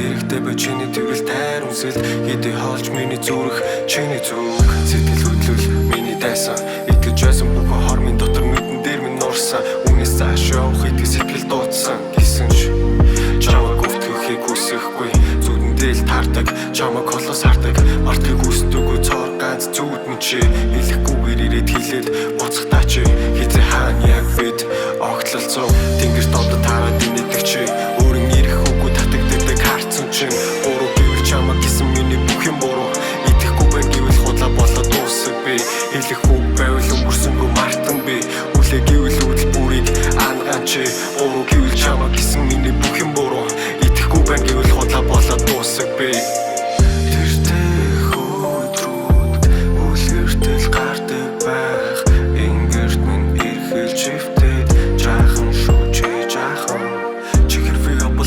дэрэгтэй бай чиний тэрвэл тайр үнсэл хэдий хоолж миний зүрх чиний зүг сэтгэл хөдлөл миний дайсан итгэж байсан бүхэн хормын дотор нүдэн дээр минь нуурсан үнээс цааш явах идэх сэтгэл дуудсан гэсэн ч чамайг өвтгөхийг хүсэхгүй зүудэндээ л таардаг чамайг холоос хардаг мартахыг хүсдэггүй цоор ганц зүуд минь чи хэлэхгүйгээр ирээд хэлээд буцахтаа чи хизээ хаана яг бид огтлолцоо тэнгэр дотор таарад инээдэг чи өөрийн ирэх үгүй татагддаг харцсан чи буруу гэвэл чамайг гисэн миний бүх юм буруу идэхгүй байх гэвэл худлаа болоод дуусах би хэлэх үг байвал өнгөрсөнгүй мартан би үлээ гэвэл үдэл бүрийг ангаан чи буруу гэвэл чамайг гисэн миний бүх юм буруу идэхгүй байх гэвэл худлаа болоод дуусах би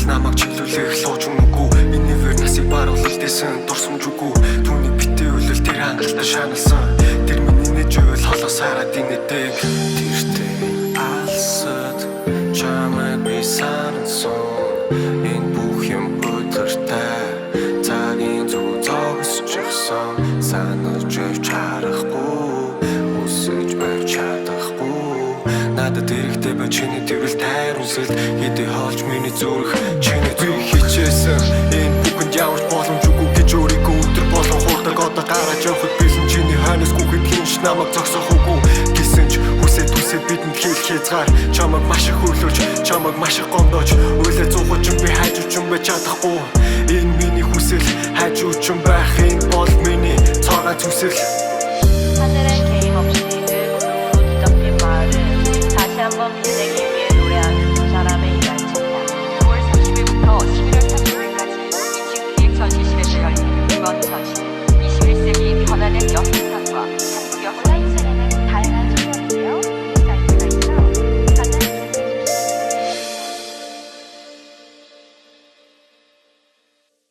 намайг чиглүүлэх лууч үнэгүй энэ нэр насыг баруулсан дурсамжгүй түүнийг битээвэл тэр хангалттай шаналсан тэр миний нэжвэл холоос хараад инээдэг тэртэй алсад чамайг би сансан энэ бүх юм өдөртэй цагийн зүг зогсчихсан санаж чарахгүй үсэж байх чадахгүй надад дэрэгтэй бай чиний тэрвэл тайр үнсэлд хэдий хоолж миний зүрх чиний зүг хичээсэн энэ бүхэнд явж боломжгүй гэж өөрийгөө өдөр болон хуурдаг одоо гараж явахд бэлэн чиний хойноос гүхэд хинч намайг зогсоохгүй гэсэн ч хүсээд бидэнд хийх хязгаар чамайг маш их хөрлөж чамайг маш их гомдоож үйлээ зуухад ч би хайж үчин байж чадахгүй энэ миний хүсэл хайж үчин байх энэ бол миний цаагаа зүсэл 하늘엔 게임 없이 늘 우는 눈이 덮인 마을을 다시 한번 빛내기